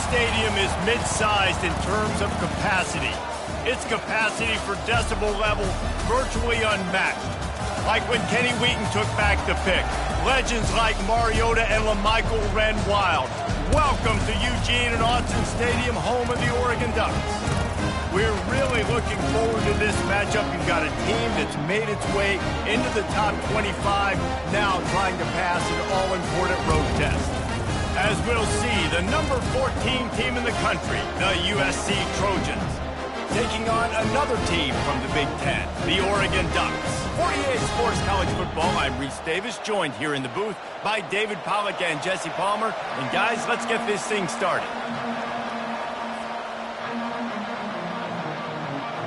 stadium is mid-sized in terms of capacity. Its capacity for decibel level virtually unmatched. Like when Kenny Wheaton took back the pick. Legends like Mariota and LaMichael ran wild. Welcome to Eugene and Autzen Stadium, home of the Oregon Ducks. We're really looking forward to this matchup. You've got a team that's made its way into the top 25, now trying to pass an all-important road test. As we'll see, the number 14 team in the country, the USC Trojans, taking on another team from the Big Ten, the Oregon Ducks. 48 Sports College Football, I'm Reese Davis, joined here in the booth by David Pollack and Jesse Palmer. And guys, let's get this thing started.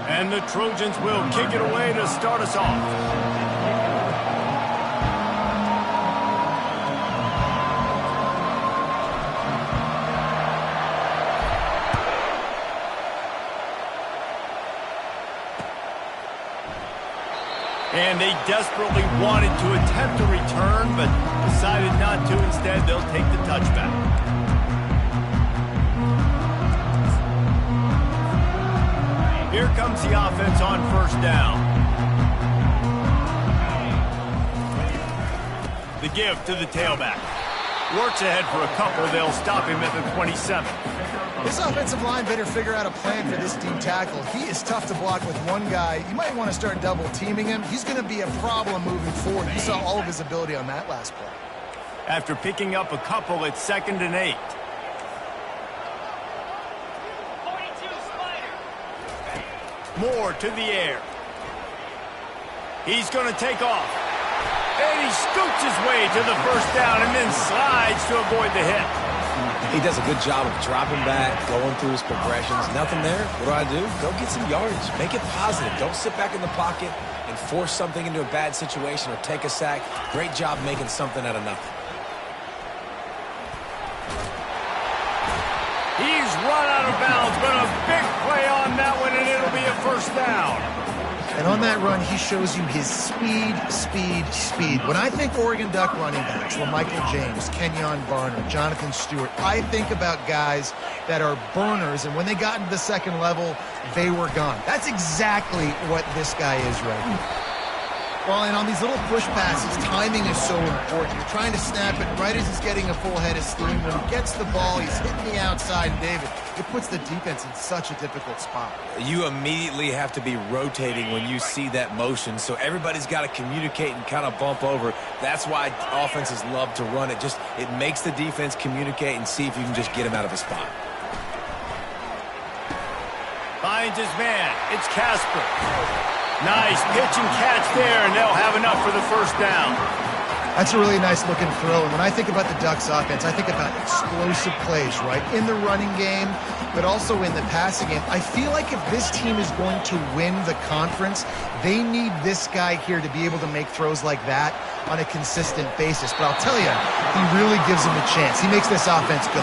And the Trojans will kick it away to start us off. And they desperately wanted to attempt a return, but decided not to. Instead, they'll take the touchback. Here comes the offense on first down. The give to the tailback. Works ahead for a couple. They'll stop him at the 27. This offensive line better figure out a plan for this D tackle. He is tough to block with one guy. You might want to start double teaming him. He's going to be a problem moving forward. You saw all of his ability on that last play. After picking up a couple, it's 2nd and 8. Moore to the air. He's going to take off. And he scoots his way to the first down and then slides to avoid the hit. He does a good job of dropping back, going through his progressions. Nothing there. What do? Go get some yardage. Make it positive. Don't sit back in the pocket and force something into a bad situation or take a sack. Great job making something out of nothing. He's run out of bounds, but a big play on that one, and it'll be a first down. And on that run, he shows you his speed. When I think Oregon Duck running backs, LaMichael James, Kenyon Barner, Jonathan Stewart, I think about guys that are burners, and when they got into the second level, they were gone. That's exactly what this guy is right now. Well, and on these little push passes, timing is so important. You're trying to snap it right as he's getting a full head of steam. When he gets the ball, he's hitting the outside, and David, it puts the defense in such a difficult spot. You immediately have to be rotating when you see that motion, so everybody's got to communicate and kind of bump over. That's why offenses love to run it. It makes the defense communicate and see if you can just get him out of his spot. Finds his man. It's Casper. Nice pitch and catch there, and they'll have enough for the first down. That's a really nice looking throw. And when I think about the Ducks offense, I think about explosive plays, right? In the running game, but also in the passing game. I feel like if this team is going to win the conference, they need this guy here to be able to make throws like that on a consistent basis. But I'll tell you, he really gives them a chance. He makes this offense go.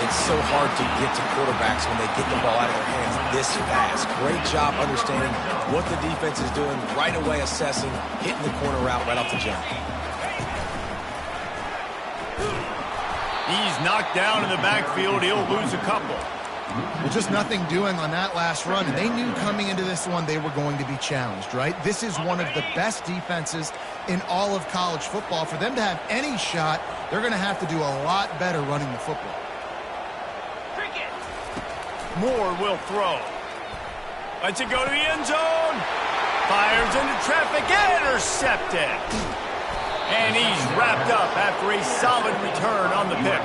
It's so hard to get to quarterbacks when they get the ball out of their hands this fast. Great job understanding what the defense is doing, right away assessing, hitting the corner route right off the jump. He's knocked down in the backfield. He'll lose a couple. Well, just nothing doing on that last run, and they knew coming into this one they were going to be challenged, right? This is one of the best defenses in all of college football. For them to have any shot, they're going to have to do a lot better running the football. Moore will throw. Lets it go to the end zone. Fires into traffic. Intercepted. And he's wrapped up after a solid return on the pick.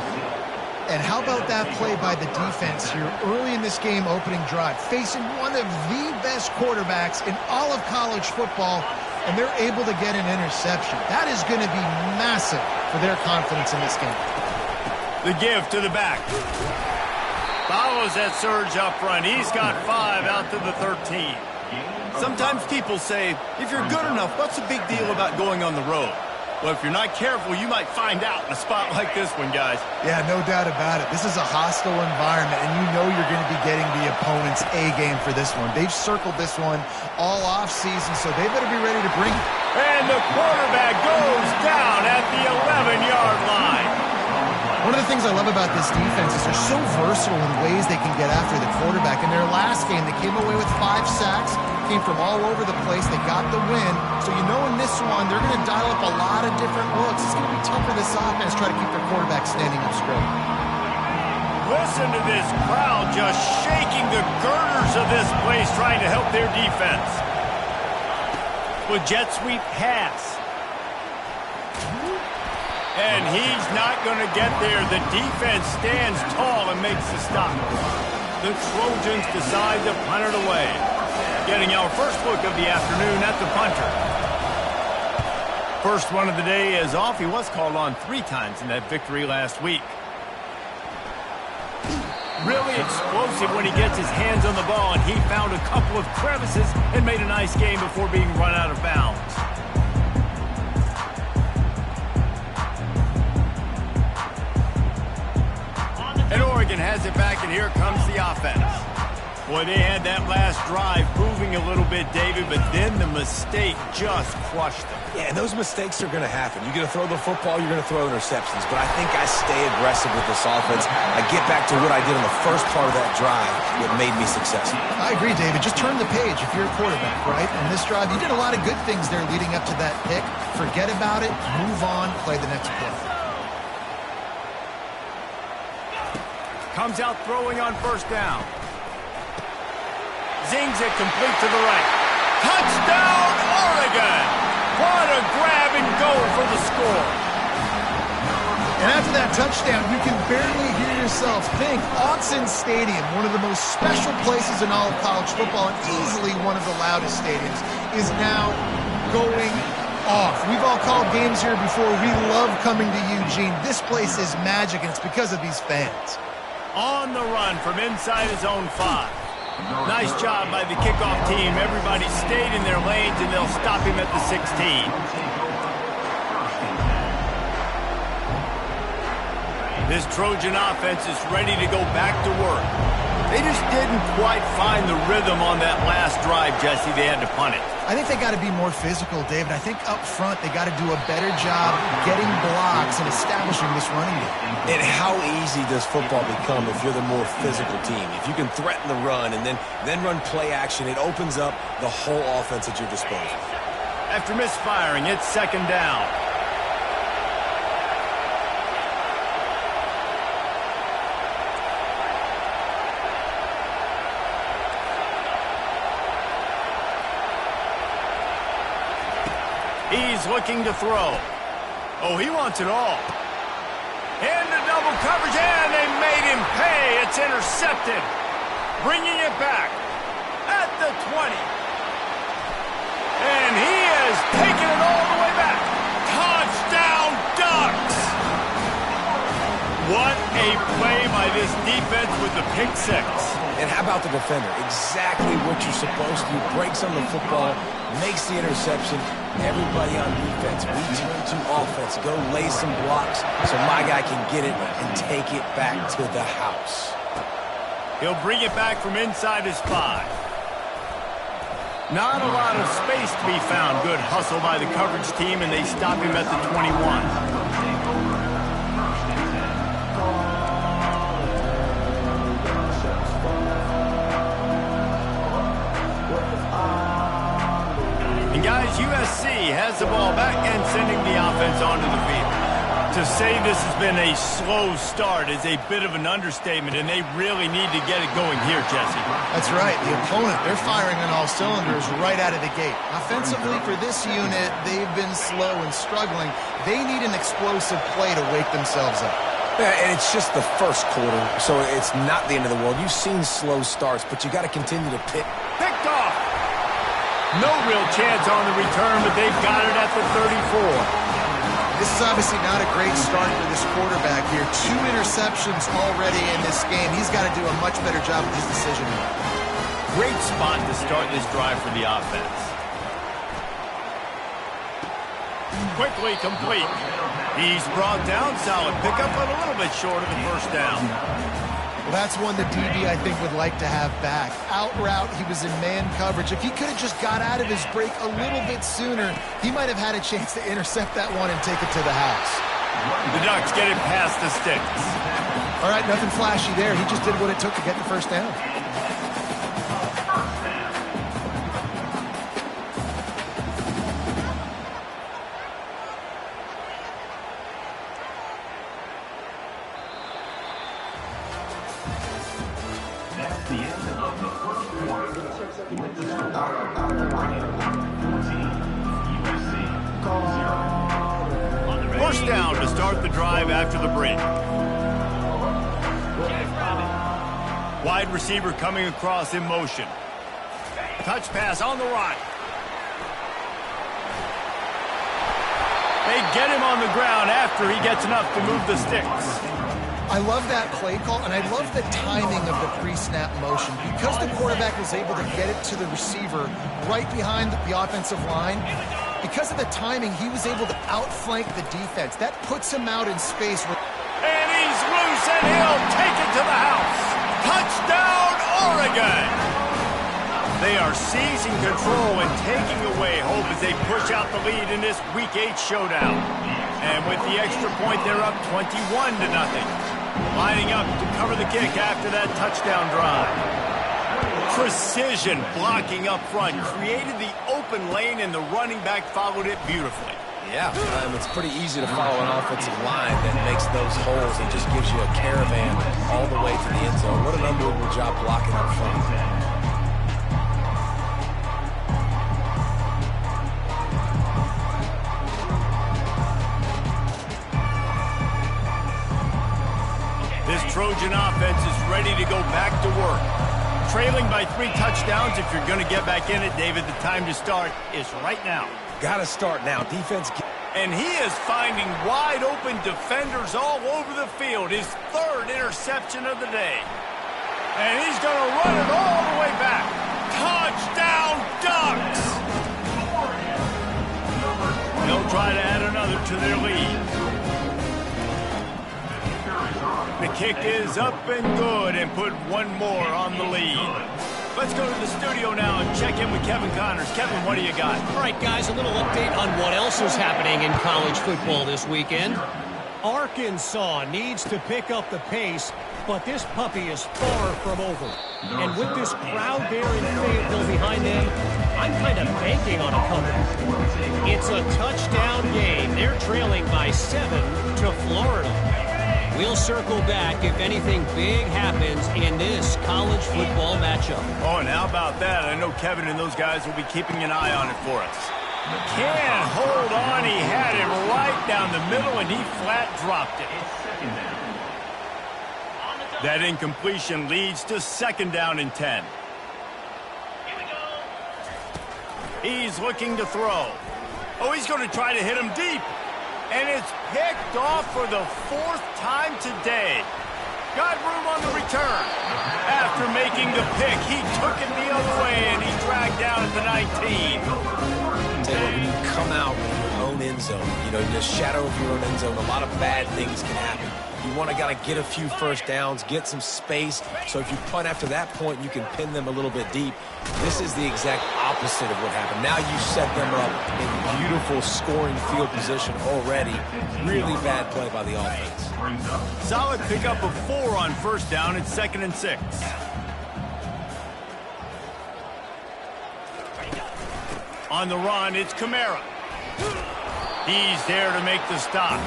And how about that play by the defense here early in this game opening drive, facing one of the best quarterbacks in all of college football, and they're able to get an interception. That is going to be massive for their confidence in this game. The give to the back. Follows that surge up front. He's got 5 out to the 13. Sometimes people say, if you're good enough, what's the big deal about going on the road? Well, if you're not careful, you might find out in a spot like this one, guys. Yeah, no doubt about it. This is a hostile environment, and you know you're going to be getting the opponent's A game for this one. They've circled this one all offseason, so they better be ready to bring it. And the quarterback goes down at the 11-yard line. One of the things I love about this defense is they're so versatile in ways they can get after the quarterback. In their last game, they came away with 5 sacks, came from all over the place. They got the win. So you know in this one, they're going to dial up a lot of different looks. It's going to be tough for this offense to try to keep their quarterback standing up straight. Listen to this crowd just shaking the girders of this place trying to help their defense. With jet sweep pass. And he's not going to get there. The defense stands tall and makes the stop. The Trojans decide to punt it away. Getting our first look of the afternoon at the punter. First one of the day is off. He was called on 3 times in that victory last week. Really explosive when he gets his hands on the ball, and he found a couple of crevices and made a nice game before being run out of bounds. And Oregon has it back, and here comes the offense. Boy, they had that last drive moving a little bit, David, but then the mistake just crushed them. Yeah, and those mistakes are going to happen. You're going to throw the football, you're going to throw interceptions. But I think I stay aggressive with this offense. I get back to what I did in the first part of that drive that made me successful. I agree, David. Just turn the page if you're a quarterback, right? On this drive, you did a lot of good things there leading up to that pick. Forget about it, move on, play the next play. Comes out throwing on first down. Zings it complete to the right. Touchdown, Oregon! What a grab and go for the score. And after that touchdown, you can barely hear yourself think. Autzen Stadium, one of the most special places in all of college football and easily one of the loudest stadiums, is now going off. We've all called games here before. We love coming to Eugene. This place is magic, and it's because of these fans. On the run from inside his own 5. Nice job by the kickoff team. Everybody stayed in their lanes, and they'll stop him at the 16. This Trojan offense is ready to go back to work. They just didn't quite find the rhythm on that last drive, Jesse. They had to punt it. I think they got to be more physical, David. I think up front they got to do a better job getting blocks and establishing this running game. And how easy does football become if you're the more physical team? If you can threaten the run and then run play action, it opens up the whole offense at your disposal. After misfiring, it's second down. He's looking to throw. Oh, he wants it all. Into double coverage, and they made him pay. It's intercepted. Bringing it back at the 20. And he has taken it all the way back. Touchdown, Ducks! What a play by this defense with the pick 6. And how about the defender? Exactly what you're supposed to do. Breaks on the football, makes the interception. Everybody on defense, we turn to offense. Go lay some blocks so my guy can get it and take it back to the house. He'll bring it back from inside his 5. Not a lot of space to be found. Good hustle by the coverage team, and they stop him at the 21. Guys, USC has the ball back and sending the offense onto the field. To say this has been a slow start is a bit of an understatement, and they really need to get it going here, Jesse. That's right. The opponent, they're firing on all cylinders right out of the gate. Offensively, for this unit, they've been slow and struggling. They need an explosive play to wake themselves up. Yeah, and it's just the first quarter, so it's not the end of the world. You've seen slow starts, but you got to continue to pick. Picked off. No real chance on the return, but they've got it at the 34. This is obviously not a great start for this quarterback here. 2 interceptions already in this game. He's got to do a much better job with his decision. Great spot to start this drive for the offense. Quickly complete. He's brought down. Solid pickup, but a little bit short of the first down. Well, that's one the DB, I think, would like to have back. Out route, he was in man coverage. If he could have just got out of his break a little bit sooner, he might have had a chance to intercept that one and take it to the house. The Ducks get it past the sticks. All right, nothing flashy there. He just did what it took to get the first down. First down to start the drive after the break. Wide receiver coming across in motion. Touch pass on the right. They get him on the ground after he gets enough to move the sticks. I love that play call, and I love the timing of the pre-snap motion. Because the quarterback was able to get it to the receiver right behind the offensive line, because of the timing, he was able to outflank the defense. That puts him out in space. And he's loose, and he'll take it to the house. Touchdown, Oregon! They are seizing control and taking away hope as they push out the lead in this Week 8 showdown. And with the extra point, they're up 21-0. Lining up to cover the kick after that touchdown drive. Precision blocking up front created the open lane, and the running back followed it beautifully. Yeah, it's pretty easy to follow an offensive line that makes those holes and just gives you a caravan all the way to the end zone. What an unbelievable job blocking up front. This Trojan offense is ready to go back to work. Trailing by 3 touchdowns, if you're going to get back in it, David, the time to start is right now. Got to start now. Defense. And he is finding wide open defenders all over the field. His 3rd interception of the day. And he's going to run it all the way back. Touchdown, Ducks! They'll try to add another to their lead. The kick is up and good and put one more on the lead. Let's go to the studio now and check in with Kevin Connors. Kevin, what do you got? All right, guys, a little update on what else is happening in college football this weekend. Arkansas needs to pick up the pace, but this puppy is far from over. And with this crowd there in Fayetteville behind them, I'm kind of banking on a comeback. It's a touchdown game. They're trailing by 7 to Florida. We'll circle back if anything big happens in this college football matchup. Oh, and how about that? I know Kevin and those guys will be keeping an eye on it for us. Can't hold on. He had it right down the middle, and he flat dropped it. That incompletion leads to 2nd down and 10. He's looking to throw. Oh, he's going to try to hit him deep. And it's picked off for the 4th time today. Got room on the return. After making the pick, he took it the other way, and he dragged down at the 19. When you come out with your own end zone, in the shadow of your own end zone, a lot of bad things can happen. You want to get a few first downs, get some space, so if you punt after that point, you can pin them a little bit deep. This is the exact opposite of what happened. Now you set them up in beautiful scoring field position already. Really bad play by the offense. Solid pickup of 4 on 1st down at 2nd and 6. On the run, it's Kamara. He's there to make the stop.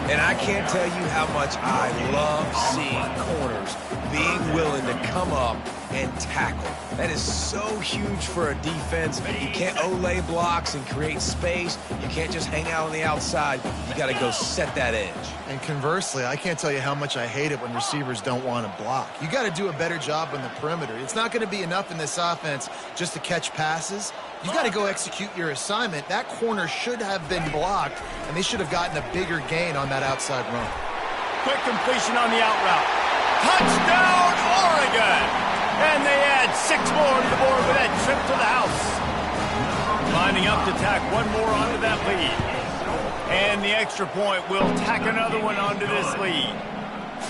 And I can't tell you how much I love seeing corners being willing to come up and tackle. That is so huge for a defense. You can't Olay blocks and create space. You can't just hang out on the outside. You got to go set that edge. And conversely, I can't tell you how much I hate it when receivers don't want to block. You got to do a better job on the perimeter. It's not going to be enough in this offense just to catch passes. You got to go execute your assignment. That corner should have been blocked, and they should have gotten a bigger gain on that outside run. Quick completion on the out route. Touchdown, Oregon! And they add 6 more to the board with that trip to the house. Lining up to tack one more onto that lead. And the extra point will tack another one onto this lead.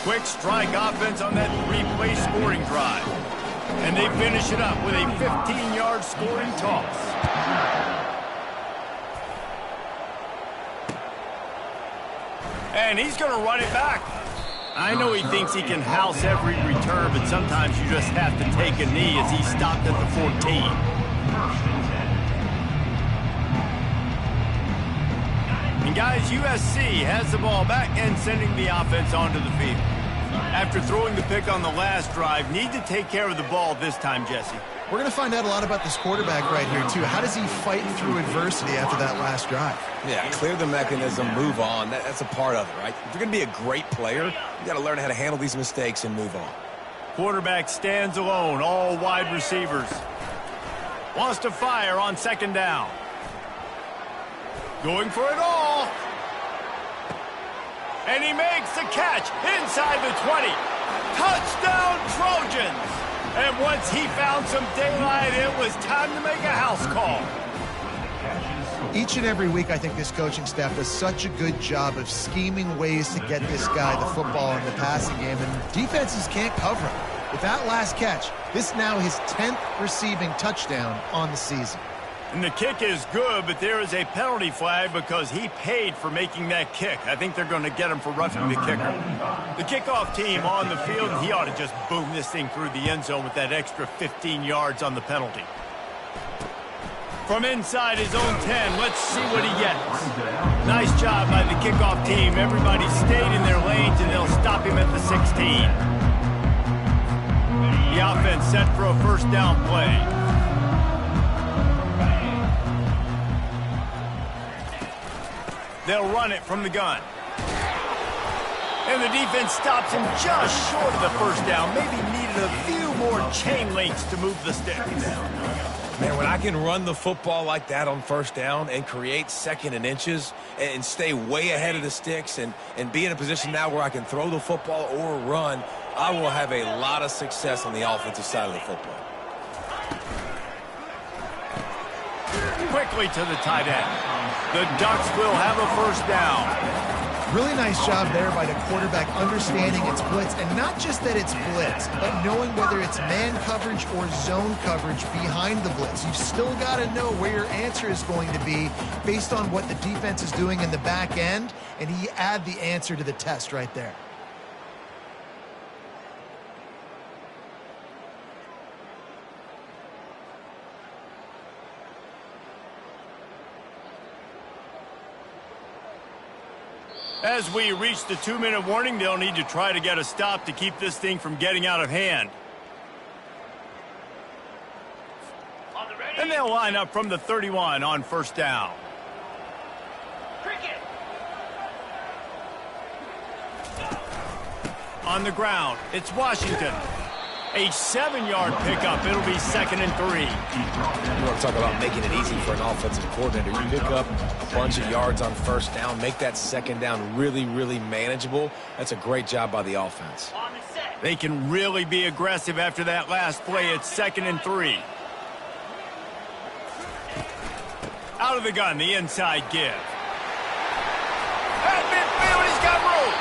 Quick strike offense on that 3-play scoring drive. And they finish it up with a 15-yard scoring toss. And he's going to run it back. I know he thinks he can house every return, but sometimes you just have to take a knee as he stopped at the 14. And guys, USC has the ball back and sending the offense onto the field. After throwing the pick on the last drive, need to take care of the ball this time, Jesse. We're going to find out a lot about this quarterback right here, too. How does he fight through adversity after that last drive? Yeah, clear the mechanism, move on. That's a part of it, right? If you're going to be a great player, you got to learn how to handle these mistakes and move on. Quarterback stands alone, all wide receivers. Wants to fire on second down. Going for it all. And he makes the catch inside the 20. Touchdown, Trojans! And once he found some daylight, it was time to make a house call. Each and every week, I think this coaching staff does such a good job of scheming ways to get this guy the football in the passing game, and defenses can't cover him. With that last catch, this now his 10th receiving touchdown on the season. And the kick is good, but there is a penalty flag because he paid for making that kick. I think they're going to get him for roughing the kicker. The kickoff team on the field, he ought to just boom this thing through the end zone with that extra 15 yards on the penalty. From inside his own 10, let's see what he gets. Nice job by the kickoff team. Everybody stayed in their lanes, and they'll stop him at the 16. The offense set for a first down play. They'll run it from the gun. And the defense stops him just short of the first down. Maybe needed a few more chain links to move the sticks. Man, when I can run the football like that on first down and create second and inches and stay way ahead of the sticks and be in a position now where I can throw the football or run, I will have a lot of success on the offensive side of the football. Quickly to the tight end. The Ducks will have a first down. Really nice job there by the quarterback understanding it's blitz, and not just that it's blitz, but knowing whether it's man coverage or zone coverage behind the blitz. You've still got to know where your answer is going to be based on what the defense is doing in the back end, and he add the answer to the test right there. As we reach the 2-minute warning, they'll need to try to get a stop to keep this thing from getting out of hand. And they'll line up from the 31 on first down. On the ground, it's Washington. A 7-yard pickup. It'll be 2nd and 3. You want to talk about making it easy for an offensive coordinator. You pick up a bunch of yards on first down, make that second down really, really manageable. That's a great job by the offense. They can really be aggressive after that last play. It's 2nd and 3. Out of the gun, the inside give. At midfield, he's got room.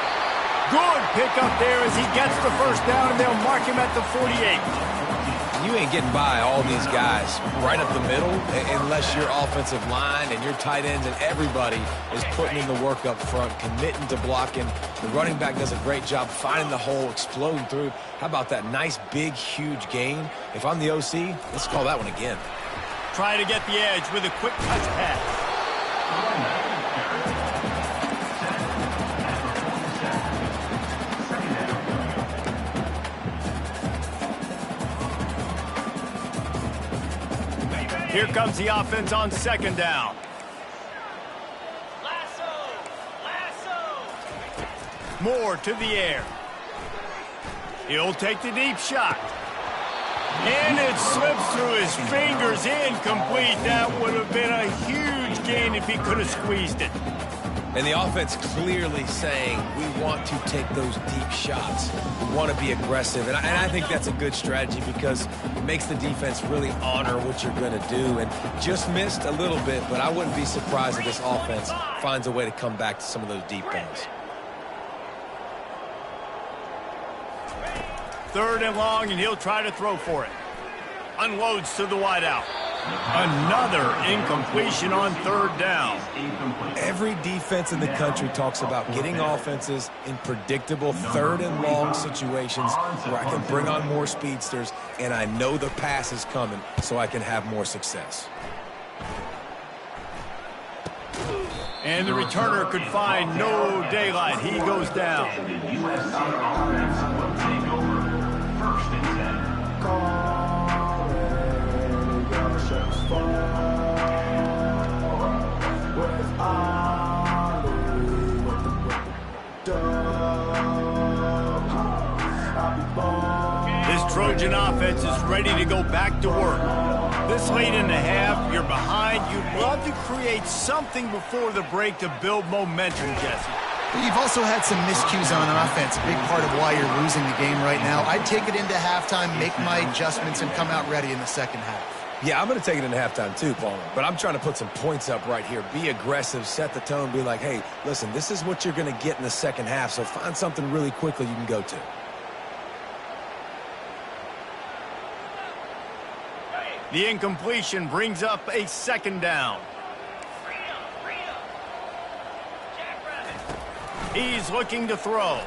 Good pickup there as he gets the first down, and they'll mark him at the 48. You ain't getting by all these guys right up the middle unless your offensive line and your tight ends and everybody is putting in the work up front, committing to blocking. The running back does a great job finding the hole, exploding through. How about that nice, big, huge gain? If I'm the OC, let's call that one again. Try to get the edge with a quick touch pass. Here comes the offense on second down. Moore to the air. He'll take the deep shot. And it slips through his fingers, incomplete. That would have been a huge gain if he could have squeezed it. And the offense clearly saying, we want to take those deep shots. We want to be aggressive. And I think that's a good strategy because it makes the defense really honor what you're going to do. And just missed a little bit, but I wouldn't be surprised if this offense finds a way to come back to some of those deep balls. 3rd and long, and he'll try to throw for it. Unloads to the wideout. Another incompletion on third down. Every defense in the country talks about getting offenses in predictable third and long situations where I can bring on more speedsters and I know the pass is coming so I can have more success. And the returner could find no daylight. He goes down. This Trojan offense is ready to go back to work. This late in the half, you're behind. You'd love to create something before the break to build momentum, Jesse. You've also had some miscues on offense, a big part of why you're losing the game right now. I'd take it into halftime, make my adjustments, and come out ready in the second half. Yeah, I'm going to take it into halftime too, Palmer. But I'm trying to put some points up right here. Be aggressive, set the tone, be like, hey, listen, this is what you're going to get in the second half, so find something really quickly you can go to. The incompletion brings up a second down. He's looking to throw.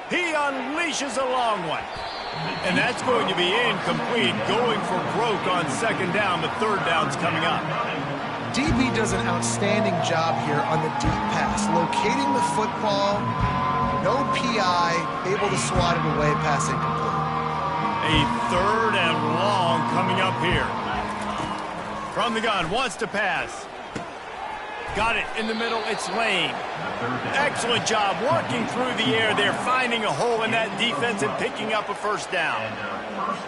He unleashes a long one. And that's going to be incomplete, going for broke on second down. The third down's coming up. DB does an outstanding job here on the deep pass, locating the football, no PI, able to swat it away, pass incomplete. A third and long coming up here. From the gun, wants to pass. Got it in the middle, it's Lane. Excellent job working through the air there, finding a hole in that defense and picking up a first down.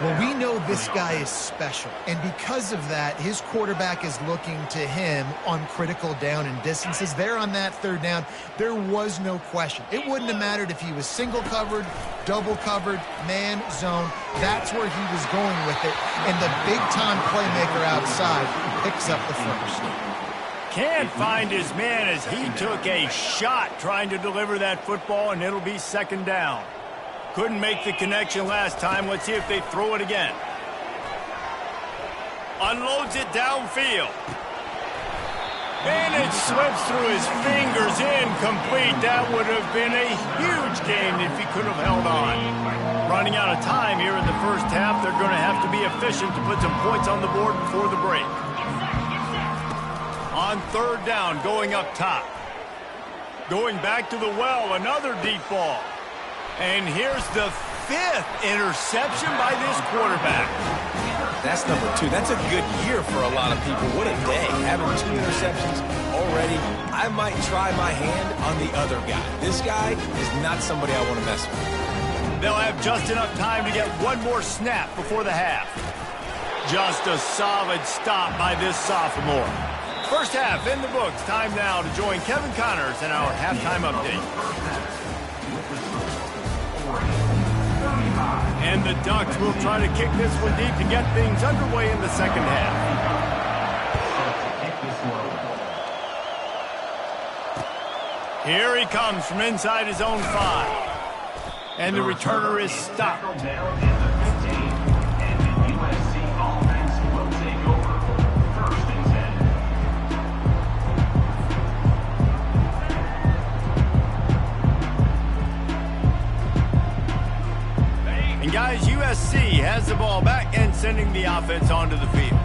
Well, we know this guy is special, and because of that, his quarterback is looking to him on critical down and distances. There on that third down, there was no question. It wouldn't have mattered if he was single covered, double covered, man, zone. That's where he was going with it, and the big-time playmaker outside picks up the first. Can't find his man as he took a shot trying to deliver that football, and it'll be second down. Couldn't make the connection last time. Let's see if they throw it again. Unloads it downfield. And it slips through his fingers, incomplete. That would have been a huge gain if he could have held on. Running out of time here in the first half. They're going to have to be efficient to put some points on the board before the break. On third down, going up top. Going back to the well, another deep ball. And here's the fifth interception by this quarterback. That's number 2. That's a good year for a lot of people. What a day. Having 2 interceptions already. I might try my hand on the other guy. This guy is not somebody I want to mess with. They'll have just enough time to get one more snap before the half. Just a solid stop by this sophomore. First half in the books. Time now to join Kevin Connors in our halftime update. And the Ducks will try to kick this one deep to get things underway in the second half. Here he comes from inside his own 5. And the returner is stopped. And guys, USC has the ball back and sending the offense onto the field.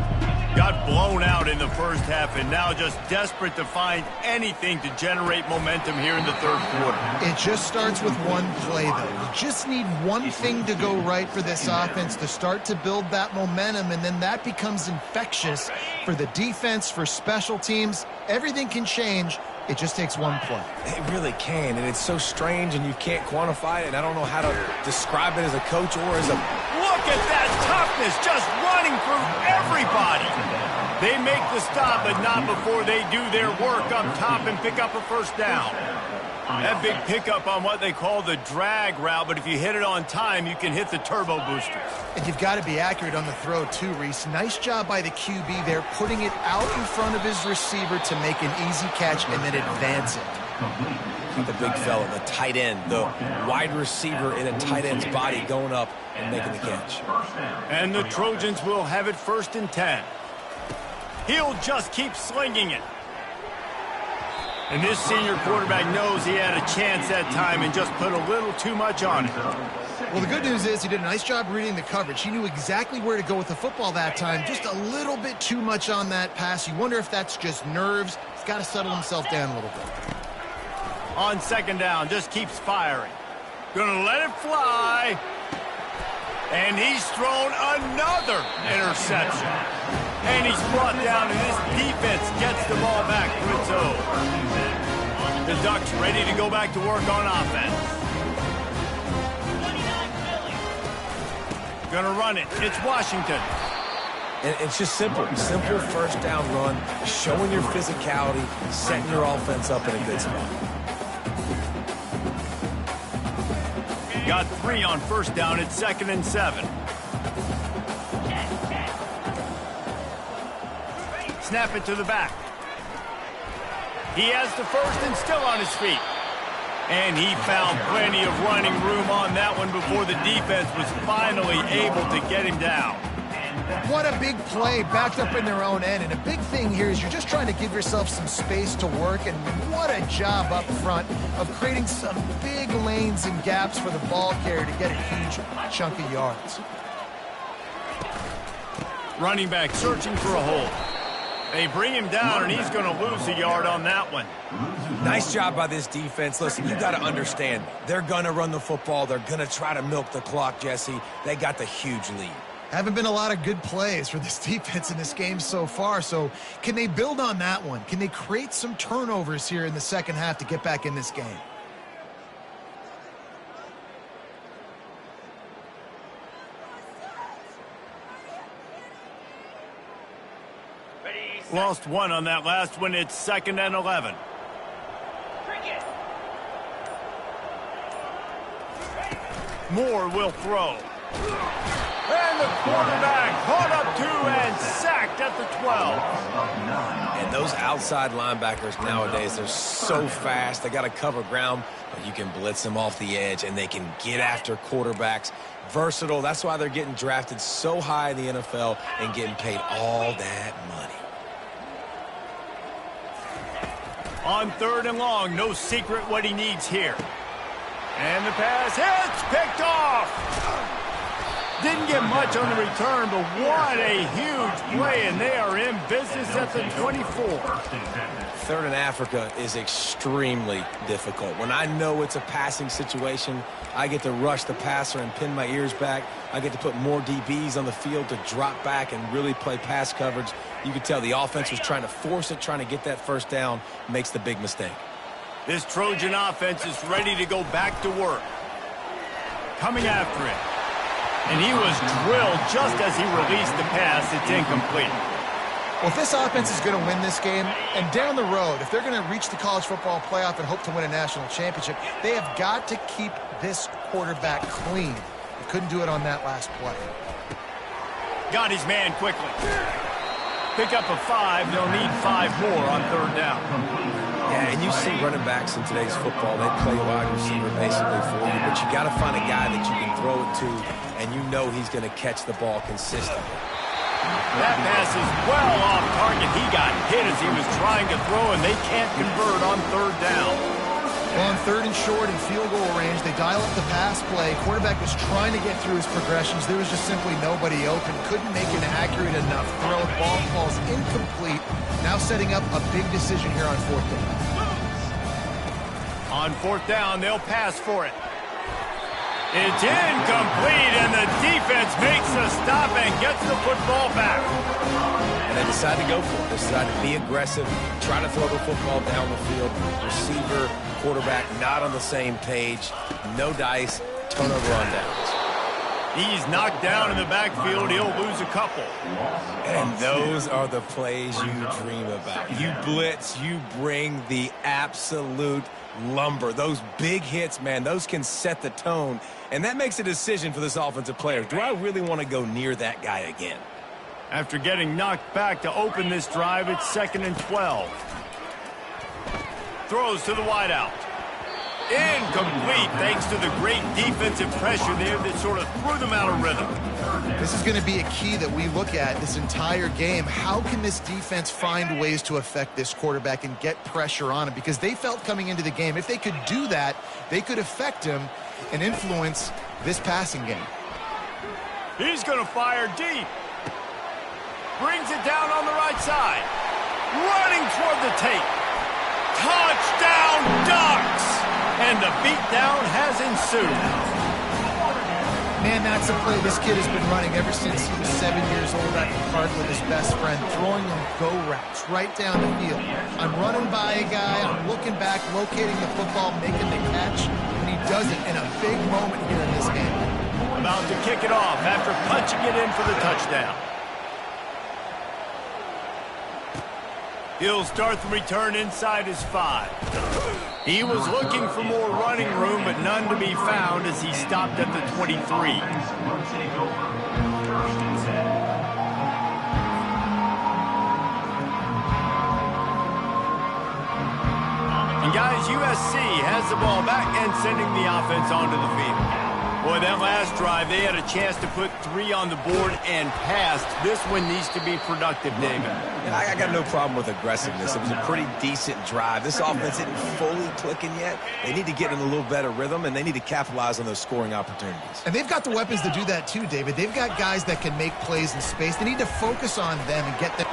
Got blown out in the first half and now just desperate to find anything to generate momentum here in the third quarter. It just starts with one play, though. You just need one thing to go right for this offense to start to build that momentum, and then that becomes infectious for the defense, for special teams. Everything can change. It just takes one play. It really can, and it's so strange, and you can't quantify it, and I don't know how to describe it as a coach or as a... Look at that toughness, just running through everybody. They make the stop, but not before they do their work up top and pick up a first down. That big pickup on what they call the drag route, but if you hit it on time, you can hit the turbo boosters. And you've got to be accurate on the throw, too, Reese. Nice job by the QB there, putting it out in front of his receiver to make an easy catch and then advance it. The big fella, the tight end, the wide receiver in a tight end's body going up and making the catch. And the Trojans will have it 1st and 10. He'll just keep slinging it. And this senior quarterback knows he had a chance that time and just put a little too much on it. Well, the good news is he did a nice job reading the coverage. He knew exactly where to go with the football that time. Just a little bit too much on that pass. You wonder if that's just nerves. He's got to settle himself down a little bit. On second down, just keeps firing. Gonna let it fly. And he's thrown another interception. And he's brought down, and this defense gets the ball back for its own. The Ducks ready to go back to work on offense. Gonna run it. It's Washington. And it's just simple. Simple first down run, showing your physicality, setting your offense up in a good spot. Got 3 on first down. It's 2nd and 7. Snap it to the back. He has the first and still on his feet. And he found plenty of running room on that one before the defense was finally able to get him down. What a big play backed up in their own end. And a big thing here is you're just trying to give yourself some space to work. And what a job up front of creating some big lanes and gaps for the ball carrier to get a huge chunk of yards. Running back searching for a hole. They bring him down, and he's going to lose a yard on that one. Nice job by this defense. Listen, you got to understand, they're going to run the football. They're going to try to milk the clock, Jesse. They got the huge lead. Haven't been a lot of good plays for this defense in this game so far, so can they build on that one? Can they create some turnovers here in the second half to get back in this game? Lost 1 on that last one. It's 2nd and 11. Moore will throw. And the quarterback caught up 2 and sacked at the 12. And those outside linebackers nowadays, they're so fast. They got to cover ground, but you can blitz them off the edge, and they can get after quarterbacks. Versatile. That's why they're getting drafted so high in the NFL and getting paid all that money. On 3rd and long, no secret what he needs here. And the pass hits, picked off. Didn't get much on the return, but what a huge play, and they are in business at the 24. 3rd and Africa is extremely difficult. When I know it's a passing situation, I get to rush the passer and pin my ears back. I get to put more DBs on the field to drop back and really play pass coverage. You could tell the offense was trying to force it, trying to get that first down, makes the big mistake. This Trojan offense is ready to go back to work. Coming after it. And he was drilled just as he released the pass. It's incomplete. Well, if this offense is going to win this game, and down the road, if they're going to reach the college football playoff and hope to win a national championship, they have got to keep this quarterback clean. They couldn't do it on that last play. Got his man quickly. Pick up a 5. They'll need 5 more on 3rd down. Yeah, and you see running backs in today's football, they play wide receiver basically for you, but you got to find a guy that you can throw it to, and you know he's going to catch the ball consistently. That pass is well off target. He got hit as he was trying to throw, and they can't convert on 3rd down. Well, on 3rd and short and field goal range, they dial up the pass play. Quarterback was trying to get through his progressions. There was just simply nobody open. Couldn't make an accurate enough throw. Ball falls incomplete. Now setting up a big decision here on 4th down. On 4th down, they'll pass for it. It's incomplete, and the defense makes a stop and gets the football back. And they decide to go for it. They decide to be aggressive, try to throw the football down the field. Receiver, quarterback, not on the same page. No dice, turnover on downs. He's knocked down in the backfield. He'll lose a couple. And those are the plays you dream about. You blitz, you bring the absolute lumber. Those big hits, man, those can set the tone. And that makes a decision for this offensive player. Do I really want to go near that guy again? After getting knocked back to open this drive, it's 2nd and 12. Throws to the wideout. Incomplete thanks to the great defensive pressure there that sort of threw them out of rhythm. This this is going to be a key that we look at this entire game. How can this defense find ways to affect this quarterback and get pressure on him? Because they felt coming into the game, if they could do that, they could affect him and influence this passing game. He's going to fire deep. Brings it down on the right side. Running toward the tape. Touchdown Ducks! And the beatdown has ensued. Man, that's a play this kid has been running ever since he was 7 years old at the park with his best friend, throwing them go routes right down the field. I'm running by a guy, I'm looking back, locating the football, making the catch, and he does it in a big moment here in this game. About to kick it off after punching it in for the touchdown. He'll start the return inside his 5. He was looking for more running room, but none to be found as he stopped at the 23. And guys, USC has the ball back and sending the offense onto the field. Boy, that last drive, they had a chance to put 3 on the board and passed. This one needs to be productive, David. Yeah, I got no problem with aggressiveness. It was a pretty decent drive. This offense isn't fully clicking yet. They need to get in a little better rhythm, and they need to capitalize on those scoring opportunities. And they've got the weapons to do that too, David. They've got guys that can make plays in space. They need to focus on them and get them.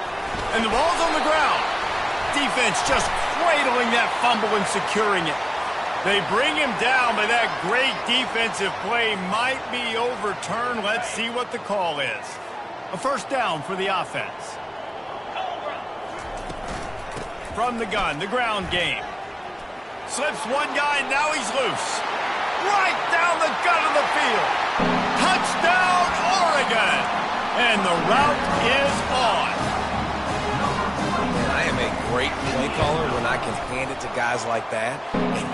And the ball's on the ground. Defense just cradling that fumble and securing it. They bring him down, but that great defensive play might be overturned. Let's see what the call is. A first down for the offense. From the gun, the ground game. Slips one guy, now he's loose. Right down the gut of the field. Touchdown, Oregon! And the route is on. I am a great play caller when I can hand it to guys like that.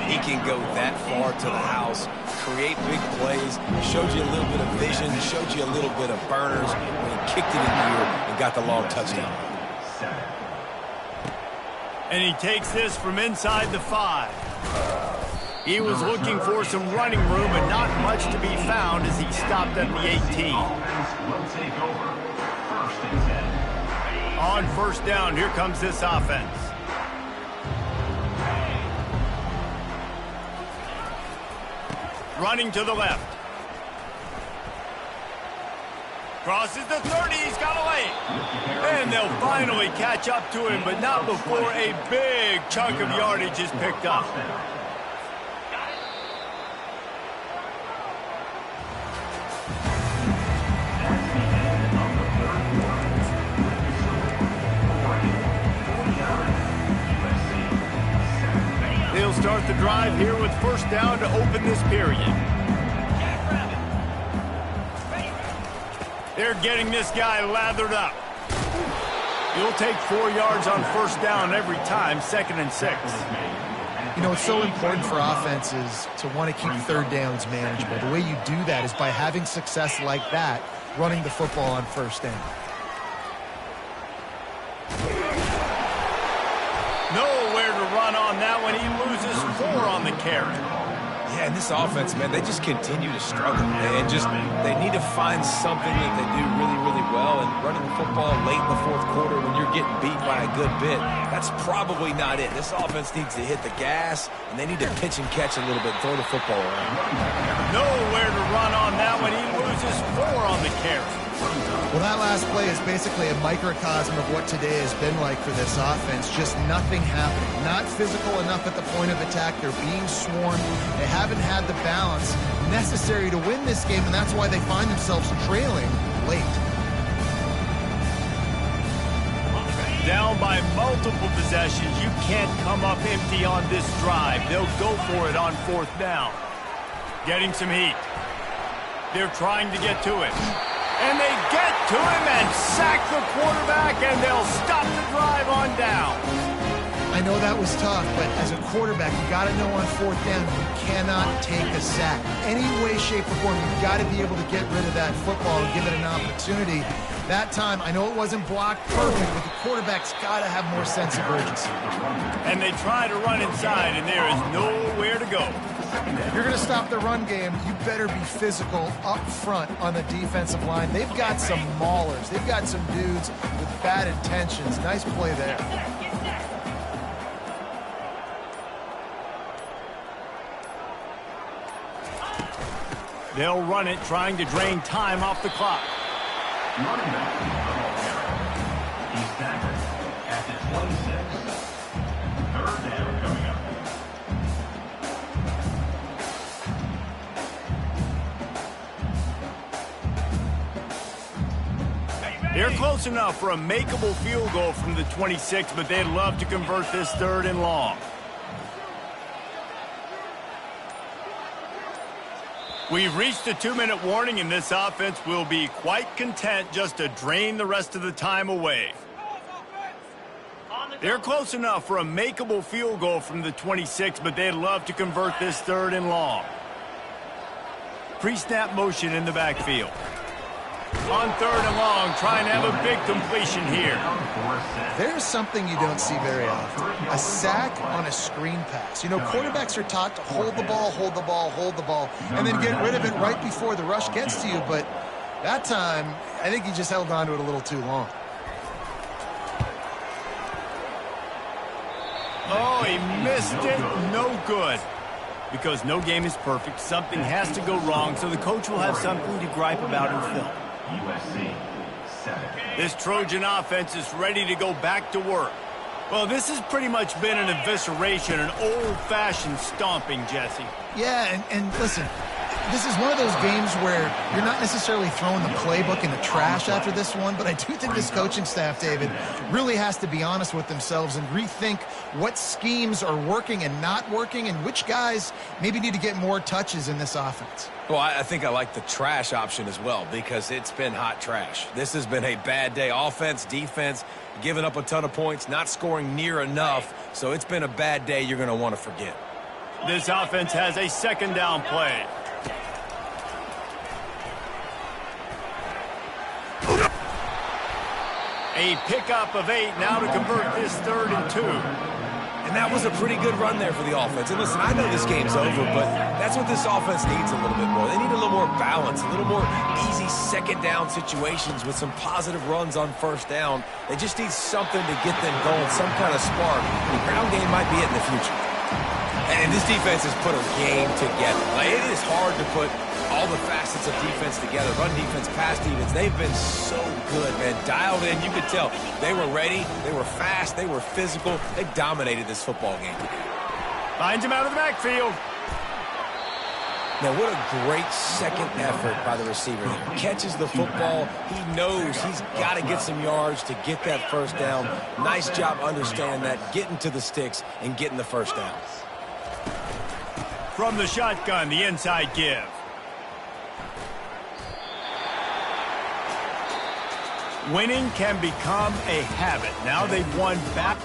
He can go that far to the house, create big plays, showed you a little bit of vision, showed you a little bit of burners when he kicked it in gear and got the long touchdown. And he takes this from inside the 5. He was looking for some running room, but not much to be found as he stopped at the 18. On first down, here comes this offense. Running to the left. Crosses the 30, he's got a lane. And they'll finally catch up to him, but not before a big chunk of yardage is picked up. They'll start the drive here with first down to open this period. They're getting this guy lathered up. You'll take 4 yards on first down every time, 2nd and 6. You know, it's so important for offenses to want to keep third downs manageable. The way you do that is by having success like that, running the football on first down. Nowhere to run on that one. He loses 4 on the carry. Yeah, and this offense, man, they just continue to struggle. And they need to find something that they do really, really well. And running the football late in the 4th quarter when you're getting beat by a good bit, that's probably not it. This offense needs to hit the gas, and they need to pitch and catch a little bit and throw the football around. Nowhere to run on that one. He loses 4 on the carry. Well, that last play is basically a microcosm of what today has been like for this offense. Just nothing happening. Not physical enough at the point of attack. They're being swarmed. They haven't had the balance necessary to win this game, and that's why they find themselves trailing late. Down by multiple possessions. You can't come up empty on this drive. They'll go for it on 4th down. Getting some heat. They're trying to get to it. And they get to him and sack the quarterback, and they'll stop the drive on down. I know that was tough, but as a quarterback, you got to know on 4th down, you cannot take a sack. Any way, shape, or form, you've got to be able to get rid of that football and give it an opportunity. That time, I know it wasn't blocked perfect, but the quarterback's got to have more sense of urgency. And they try to run inside, and there is nowhere to go. If you're going to stop the run game, you better be physical up front on the defensive line. They've got some maulers. They've got some dudes with bad intentions. Nice play there. They'll run it, trying to drain time off the clock. Running back, he's tackled at the 26. Third down coming up. They're close enough for a makeable field goal from the 26, but they'd love to convert this 3rd and long. We've reached a 2-minute warning, and this offense will be quite content just to drain the rest of the time away. They're close enough for a makeable field goal from the 26, but they'd love to convert this 3rd and long. Pre-snap motion in the backfield. On 3rd and long, trying to have a big completion here. There's something you don't see very often. A sack on a screen pass. You know, quarterbacks are taught to hold the ball, hold the ball, hold the ball, and then get rid of it right before the rush gets to you. But that time, I think he just held on to it a little too long. Oh, he missed it. No good. Because no game is perfect, something has to go wrong, so the coach will have something to gripe about in film. USC, 7. This Trojan offense is ready to go back to work. Well, this has pretty much been an evisceration, an old-fashioned stomping, Jesse. Yeah, and listen, this is one of those games where you're not necessarily throwing the playbook in the trash after this one, but I do think this coaching staff, David, really has to be honest with themselves and rethink what schemes are working and not working and which guys maybe need to get more touches in this offense. Well, I think I like the trash option as well because it's been hot trash. This has been a bad day. Offense, defense, giving up a ton of points, not scoring near enough. So it's been a bad day you're going to want to forget. This offense has a 2nd down play. A pickup of 8 now to convert this 3rd and 2. And that was a pretty good run there for the offense. And listen, I know this game's over, but that's what this offense needs a little bit more. They need a little more balance, a little more easy 2nd down situations with some positive runs on 1st down. They just need something to get them going, some kind of spark. The ground game might be it in the future. And this defense has put a game together. Like, it is hard to put all the facets of defense together. Run defense, pass defense. They've been so good, man. Dialed in. You could tell they were ready. They were fast. They were physical. They dominated this football game. Finds him out of the backfield. Now, what a great second effort by the receiver there. Catches the football. He knows he's got to get some yards to get that 1st down. Nice job understanding that, getting to the sticks and getting the 1st down. From the shotgun, the inside give. Winning can become a habit. Now they've won back.